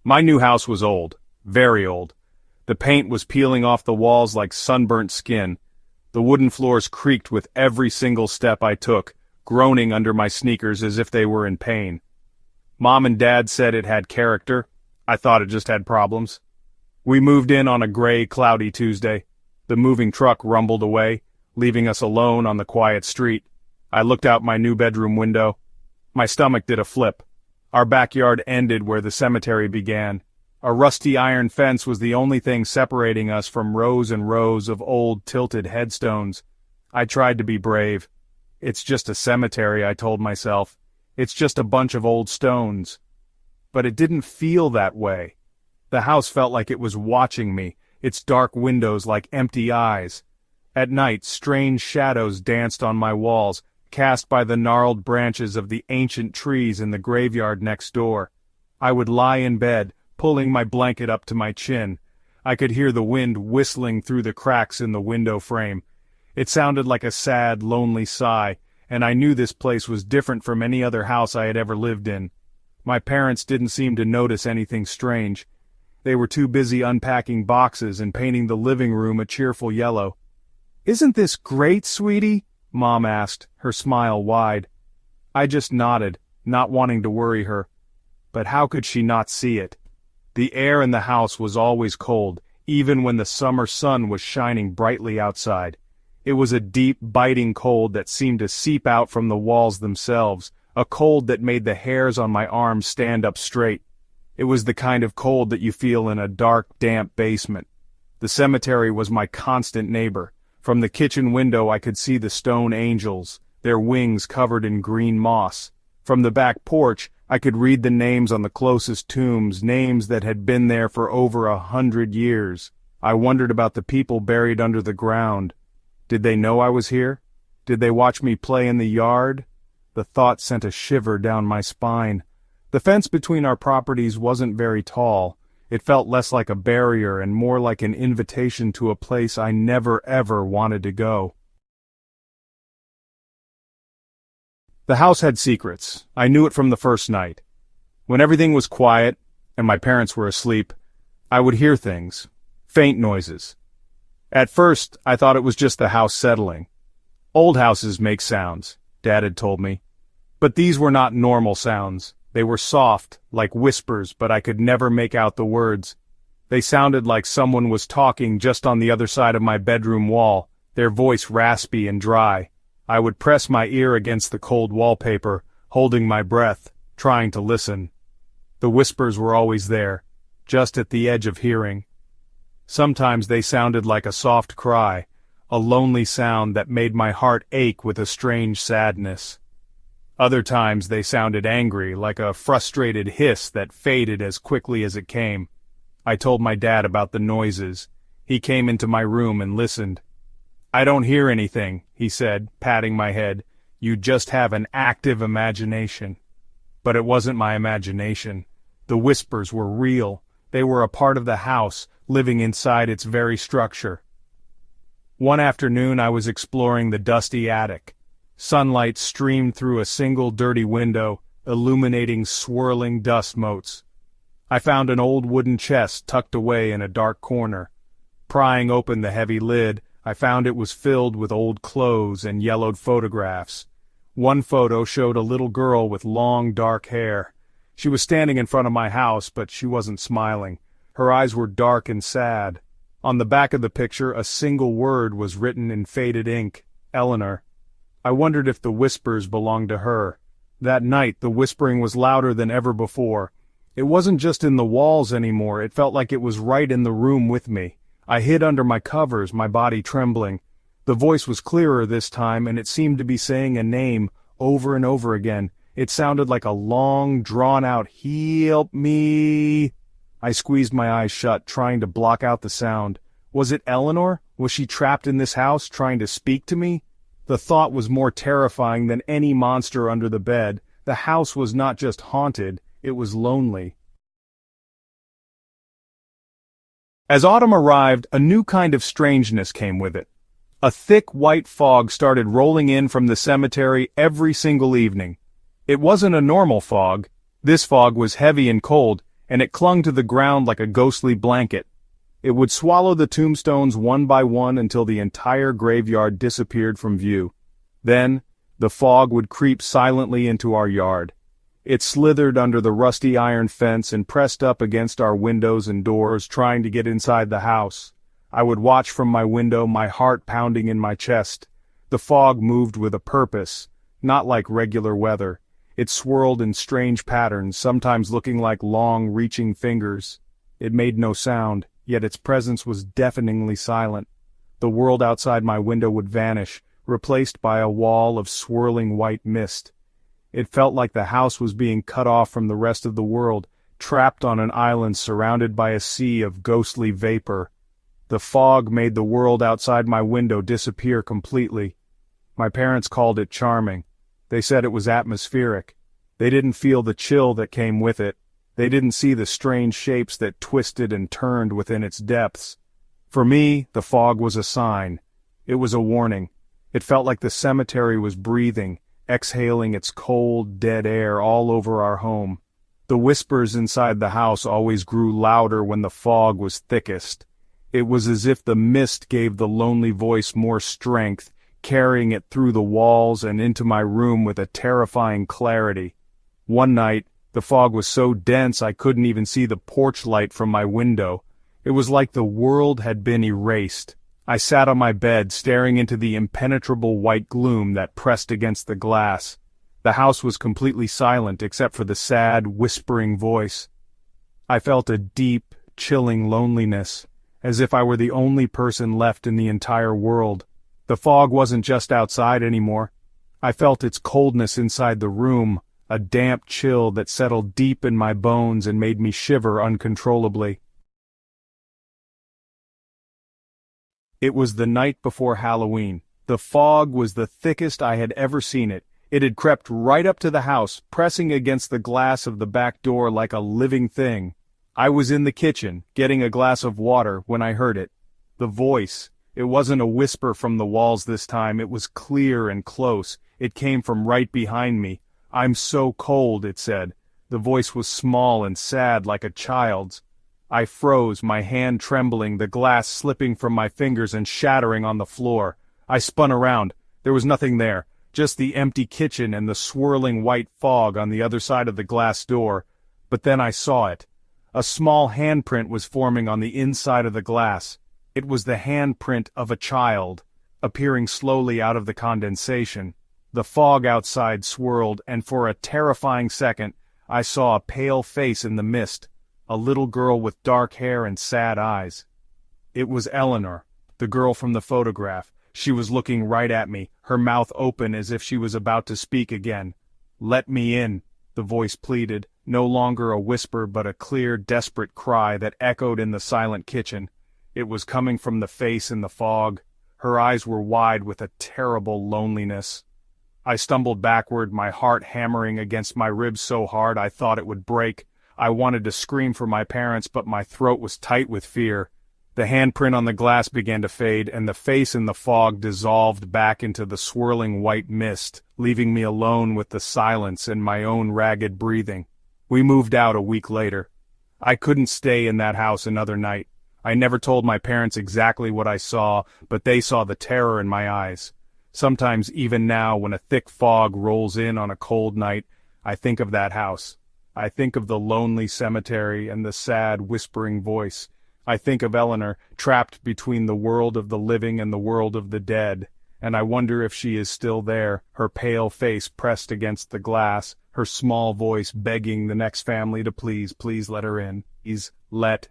My new house was old, very old. The paint was peeling off the walls like sunburnt skin. The wooden floors creaked with every single step I took, groaning under my sneakers as if they were in pain. Mom and Dad said it had character. I thought it just had problems. We moved in on a gray, cloudy Tuesday. The moving truck rumbled away, leaving us alone on the quiet street. I looked out my new bedroom window. My stomach did a flip. Our backyard ended where the cemetery began. A rusty iron fence was the only thing separating us from rows and rows of old tilted headstones. I tried to be brave. It's just a cemetery, I told myself. It's just a bunch of old stones. But it didn't feel that way. The house felt like it was watching me, its dark windows like empty eyes. At night, strange shadows danced on my walls, cast by the gnarled branches of the ancient trees in the graveyard next door. I would lie in bed, pulling my blanket up to my chin. I could hear the wind whistling through the cracks in the window frame. It sounded like a sad, lonely sigh, and I knew this place was different from any other house I had ever lived in. My parents didn't seem to notice anything strange. They were too busy unpacking boxes and painting the living room a cheerful yellow. "Isn't this great, sweetie?" Mom asked, her smile wide. I just nodded, not wanting to worry her. But how could she not see it? The air in the house was always cold, even when the summer sun was shining brightly outside. It was a deep, biting cold that seemed to seep out from the walls themselves, a cold that made the hairs on my arms stand up straight. It was the kind of cold that you feel in a dark, damp basement. The cemetery was my constant neighbor. From the kitchen window I could see the stone angels, their wings covered in green moss. From the back porch I could read the names on the closest tombs, names that had been there for over 100 years. I wondered about the people buried under the ground. Did they know I was here? Did they watch me play in the yard? The thought sent a shiver down my spine. The fence between our properties wasn't very tall. It felt less like a barrier and more like an invitation to a place I never ever wanted to go. The house had secrets. I knew it from the first night. When everything was quiet, and my parents were asleep, I would hear things. Faint noises. At first, I thought it was just the house settling. Old houses make sounds, Dad had told me. But these were not normal sounds. They were soft, like whispers, but I could never make out the words. They sounded like someone was talking just on the other side of my bedroom wall, their voice raspy and dry. I would press my ear against the cold wallpaper, holding my breath, trying to listen. The whispers were always there, just at the edge of hearing. Sometimes they sounded like a soft cry, a lonely sound that made my heart ache with a strange sadness. Other times they sounded angry, like a frustrated hiss that faded as quickly as it came. I told my dad about the noises. He came into my room and listened. "I don't hear anything," he said, patting my head. "You just have an active imagination." But it wasn't my imagination. The whispers were real. They were a part of the house, living inside its very structure. One afternoon I was exploring the dusty attic. Sunlight streamed through a single dirty window, illuminating swirling dust motes. I found an old wooden chest tucked away in a dark corner. Prying open the heavy lid, I found it was filled with old clothes and yellowed photographs. One photo showed a little girl with long dark hair. She was standing in front of my house, but she wasn't smiling. Her eyes were dark and sad. On the back of the picture, a single word was written in faded ink: Eleanor. I wondered if the whispers belonged to her. That night, the whispering was louder than ever before. It wasn't just in the walls anymore, it felt like it was right in the room with me. I hid under my covers, my body trembling. The voice was clearer this time, and it seemed to be saying a name over and over again. It sounded like a long, drawn-out, "Help me." I squeezed my eyes shut, trying to block out the sound. Was it Eleanor? Was she trapped in this house, trying to speak to me? The thought was more terrifying than any monster under the bed. The house was not just haunted, it was lonely. As autumn arrived, a new kind of strangeness came with it. A thick white fog started rolling in from the cemetery every single evening. It wasn't a normal fog. This fog was heavy and cold, and it clung to the ground like a ghostly blanket. It would swallow the tombstones one by one until the entire graveyard disappeared from view. Then, the fog would creep silently into our yard. It slithered under the rusty iron fence and pressed up against our windows and doors, trying to get inside the house. I would watch from my window, my heart pounding in my chest. The fog moved with a purpose, not like regular weather. It swirled in strange patterns, sometimes looking like long, reaching fingers. It made no sound, yet its presence was deafeningly silent. The world outside my window would vanish, replaced by a wall of swirling white mist. It felt like the house was being cut off from the rest of the world, trapped on an island surrounded by a sea of ghostly vapor. The fog made the world outside my window disappear completely. My parents called it charming. They said it was atmospheric. They didn't feel the chill that came with it. They didn't see the strange shapes that twisted and turned within its depths. For me, the fog was a sign. It was a warning. It felt like the cemetery was breathing, exhaling its cold, dead air all over our home. The whispers inside the house always grew louder when the fog was thickest. It was as if the mist gave the lonely voice more strength, carrying it through the walls and into my room with a terrifying clarity. One night, the fog was so dense I couldn't even see the porch light from my window. It was like the world had been erased. I sat on my bed, staring into the impenetrable white gloom that pressed against the glass. The house was completely silent except for the sad, whispering voice. I felt a deep, chilling loneliness, as if I were the only person left in the entire world. The fog wasn't just outside anymore. I felt its coldness inside the room, a damp chill that settled deep in my bones and made me shiver uncontrollably. It was the night before Halloween. The fog was the thickest I had ever seen it. It had crept right up to the house, pressing against the glass of the back door like a living thing. I was in the kitchen, getting a glass of water, when I heard it. The voice. It wasn't a whisper from the walls this time. It was clear and close. It came from right behind me. "I'm so cold," it said. The voice was small and sad like a child's. I froze, my hand trembling, the glass slipping from my fingers and shattering on the floor. I spun around. There was nothing there, just the empty kitchen and the swirling white fog on the other side of the glass door. But then I saw it. A small handprint was forming on the inside of the glass. It was the handprint of a child, appearing slowly out of the condensation. The fog outside swirled, and for a terrifying second, I saw a pale face in the mist, a little girl with dark hair and sad eyes. It was Eleanor, the girl from the photograph. She was looking right at me, her mouth open as if she was about to speak again. "Let me in," the voice pleaded, no longer a whisper but a clear, desperate cry that echoed in the silent kitchen. It was coming from the face in the fog. Her eyes were wide with a terrible loneliness. I stumbled backward, my heart hammering against my ribs so hard I thought it would break. I wanted to scream for my parents, but my throat was tight with fear. The handprint on the glass began to fade, and the face in the fog dissolved back into the swirling white mist, leaving me alone with the silence and my own ragged breathing. We moved out a week later. I couldn't stay in that house another night. I never told my parents exactly what I saw, but they saw the terror in my eyes. Sometimes even now, when a thick fog rolls in on a cold night, I think of that house. I think of the lonely cemetery and the sad, whispering voice. I think of Eleanor, trapped between the world of the living and the world of the dead, and I wonder if she is still there, her pale face pressed against the glass, her small voice begging the next family to please let her in. Please let